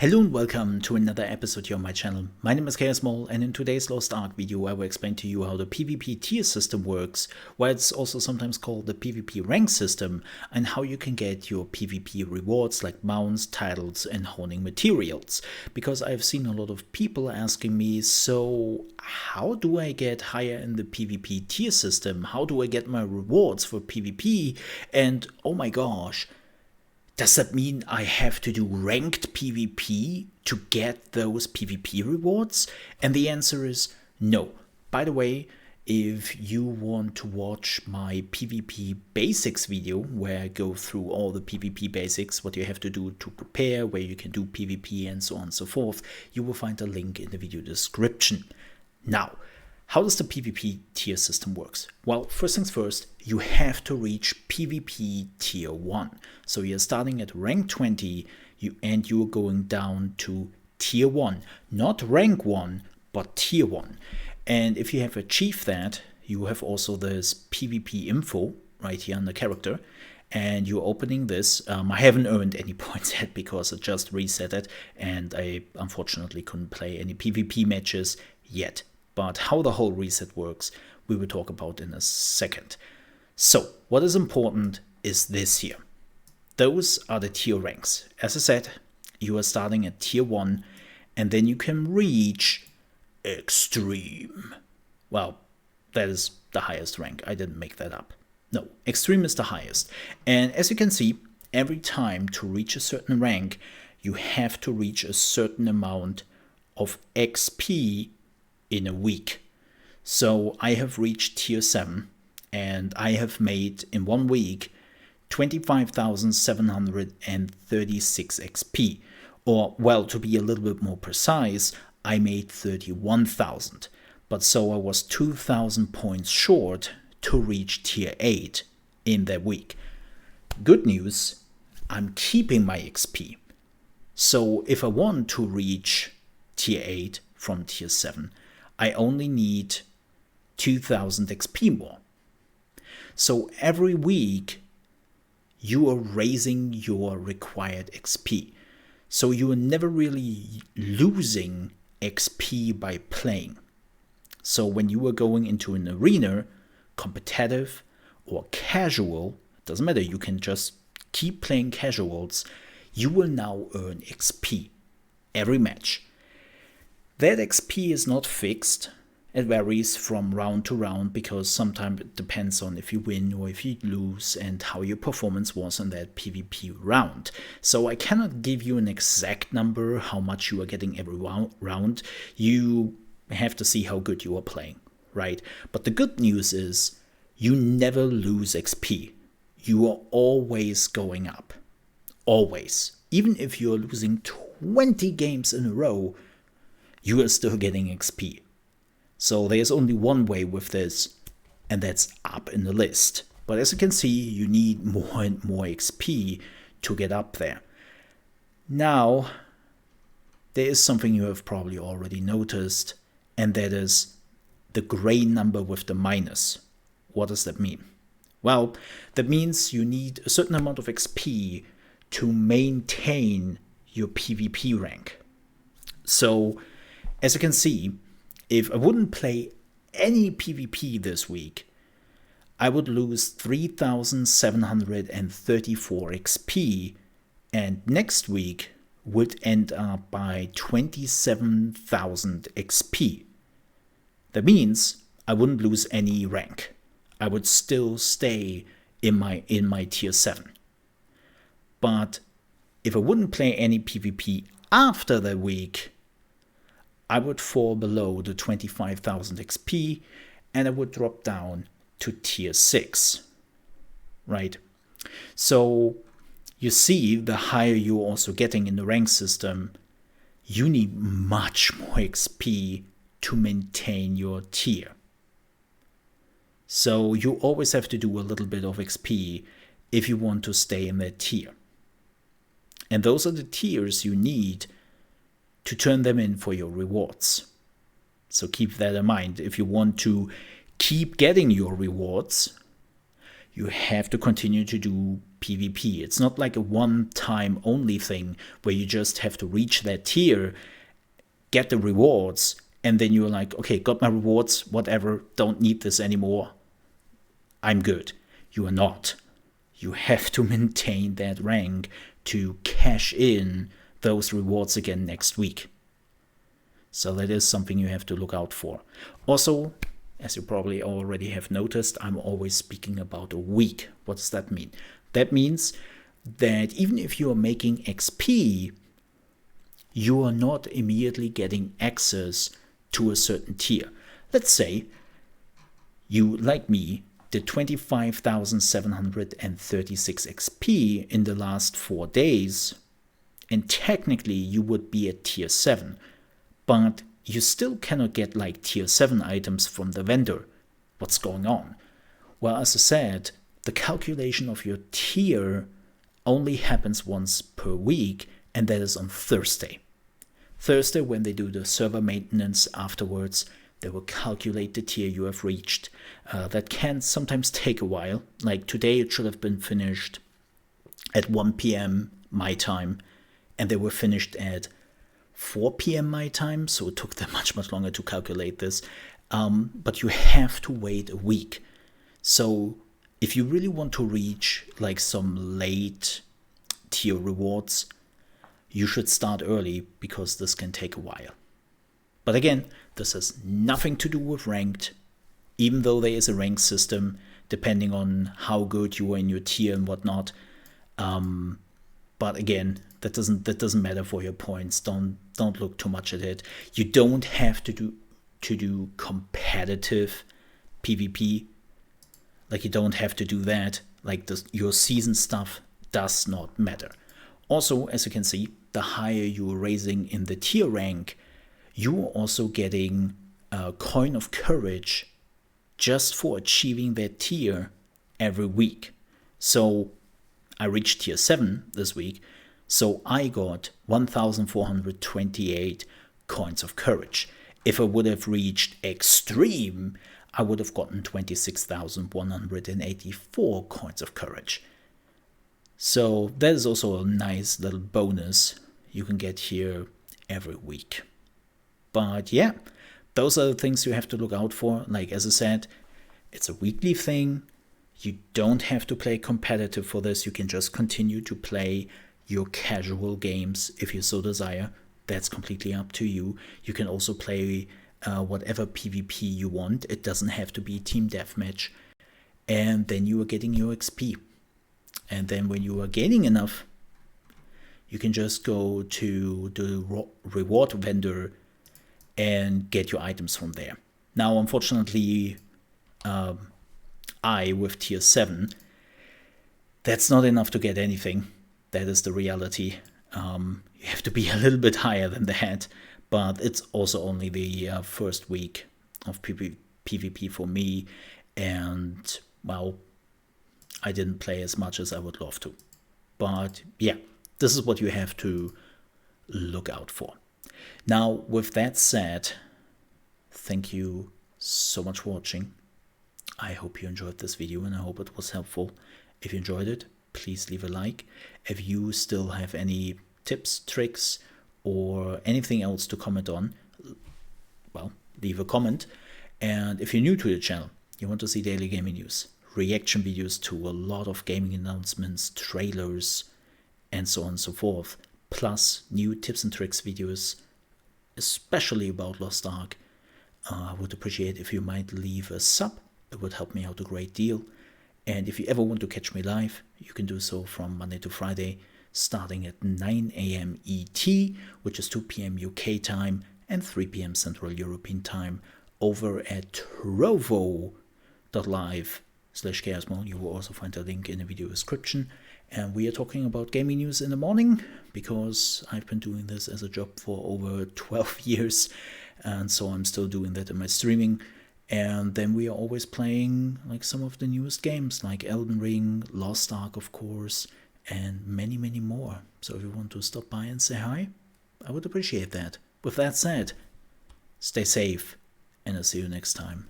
Hello and welcome to another episode here on my channel. My name is ChaosMole, and in today's Lost Ark video I will explain to you how the PvP tier system works, why it's also sometimes called the PvP rank system, and how you can get your PvP rewards like mounts, titles and honing materials. Because I've seen a lot of people asking me, so how do I get higher in the PvP tier system? How do I get my rewards for PvP? And oh my gosh, does that mean I have to do ranked PvP to get those PvP rewards? And the answer is no. By the way, if you want to watch my PvP basics video, where I go through all the PvP basics, what you have to do to prepare, where you can do PvP and so on and so forth, you will find a link in the video description. Now, how does the PvP tier system works? Well, first things first, you have to reach PvP tier 1. So you're starting at rank 20 and you're going down to tier 1. Not rank 1, but tier 1. And if you have achieved that, you have also this PvP info right here on the character. And you're opening this. I haven't earned any points yet because I just reset it. And I unfortunately couldn't play any PvP matches yet. But how the whole reset works, we will talk about in a second. So, what is important is this here. Those are the tier ranks. As I said, you are starting at tier 1, and then you can reach Extreme. Well, that is the highest rank. I didn't make that up. No, Extreme is the highest. And as you can see, every time to reach a certain rank, you have to reach a certain amount of XP in a week. So I have reached tier 7 and I have made in 1 week 25,736 XP. Or, well, to be a little bit more precise, I made 31,000. But so I was 2,000 points short to reach tier 8 in that week. Good news, I'm keeping my XP. So if I want to reach tier 8 from tier 7, I only need 2,000 XP more. So every week you are raising your required XP. So you are never really losing XP by playing. So when you are going into an arena, competitive or casual, it doesn't matter, you can just keep playing casuals, you will now earn XP every match. That XP is not fixed. It varies from round to round because sometimes it depends on if you win or if you lose and how your performance was in that PvP round. So I cannot give you an exact number how much you are getting every round. You have to see how good you are playing, right? But the good news is you never lose XP. You are always going up. Always. Even if you are losing 20 games in a row, you are still getting XP. So there's only one way with this, and that's up in the list. But as you can see, you need more and more XP to get up there. Now, there is something you have probably already noticed, and that is the gray number with the minus. What does that mean? Well, that means you need a certain amount of XP to maintain your PvP rank. So, as you can see, if I wouldn't play any PvP this week, I would lose 3,734 XP, and next week would end up by 27,000 XP. That means I wouldn't lose any rank. I would still stay in my tier 7. But if I wouldn't play any PvP after that week, I would fall below the 25,000 XP and I would drop down to tier 6, right? So you see, the higher you're also getting in the rank system, you need much more XP to maintain your tier. So you always have to do a little bit of XP if you want to stay in that tier. And those are the tiers you need to turn them in for your rewards. So keep that in mind. If you want to keep getting your rewards, you have to continue to do PvP. It's not like a one-time only thing where you just have to reach that tier, get the rewards, and then you're like, okay, got my rewards, whatever, don't need this anymore, I'm good. You are not. You have to maintain that rank to cash in those rewards again next week. So that is something you have to look out for. Also, as you probably already have noticed, I'm always speaking about a week. What does that mean? That means that even if you are making XP, you are not immediately getting access to a certain tier. Let's say you, like me, did 25,736 XP in the last 4 days, and technically you would be at tier 7, but you still cannot get like tier 7 items from the vendor. What's going on? Well, as I said, the calculation of your tier only happens once per week, and that is on Thursday. Thursday, when they do the server maintenance afterwards, they will calculate the tier you have reached. That can sometimes take a while. Like today, it should have been finished at 1 p.m. my time, and they were finished at 4 p.m. my time, so it took them much longer to calculate this. But you have to wait a week. So if you really want to reach like some late tier rewards, you should start early, because this can take a while. But again, this has nothing to do with ranked, even though there is a rank system depending on how good you are in your tier and whatnot. But again, that doesn't matter for your points. Don't look too much at it. You don't have to do competitive PvP. Like, you don't have to do that. Like, your season stuff does not matter. Also, as you can see, the higher you are raising in the tier rank, you are also getting a coin of courage just for achieving that tier every week. So I reached tier 7 this week, so I got 1,428 coins of courage. If I would have reached extreme, I would have gotten 26,184 coins of courage. So that is also a nice little bonus you can get here every week. But yeah, those are the things you have to look out for. Like, as I said, it's a weekly thing. You don't have to play competitive for this. You can just continue to play your casual games if you so desire. That's completely up to you. You can also play whatever PvP you want. It doesn't have to be team deathmatch. And then you are getting your XP. And then when you are gaining enough, you can just go to the reward vendor and get your items from there. Now, unfortunately, with tier 7, that's not enough to get anything. That is the reality. You have to be a little bit higher than that, but it's also only the first week of PvP for me, and, well, I didn't play as much as I would love to. But yeah, this is what you have to look out for. Now, with that said, thank you so much for watching. I hope you enjoyed this video, and I hope it was helpful. If you enjoyed it, please leave a like. If you still have any tips, tricks, or anything else to comment on, well, leave a comment. And if you're new to the channel, you want to see daily gaming news, reaction videos to a lot of gaming announcements, trailers, and so on and so forth, plus new tips and tricks videos, especially about Lost Ark, I would appreciate if you might leave a sub. It would help me out a great deal. And if you ever want to catch me live, you can do so from Monday to Friday, starting at 9 a.m. ET, which is 2 p.m. UK time and 3 p.m. Central European time, over at trovo.live/ChaosMole. You will also find a link in the video description. And we are talking about gaming news in the morning, because I've been doing this as a job for over 12 years, and so I'm still doing that in my streaming. And then we are always playing like some of the newest games, like Elden Ring, Lost Ark, of course, and many more. So if you want to stop by and say hi, I would appreciate that. With that said, stay safe, and I'll see you next time.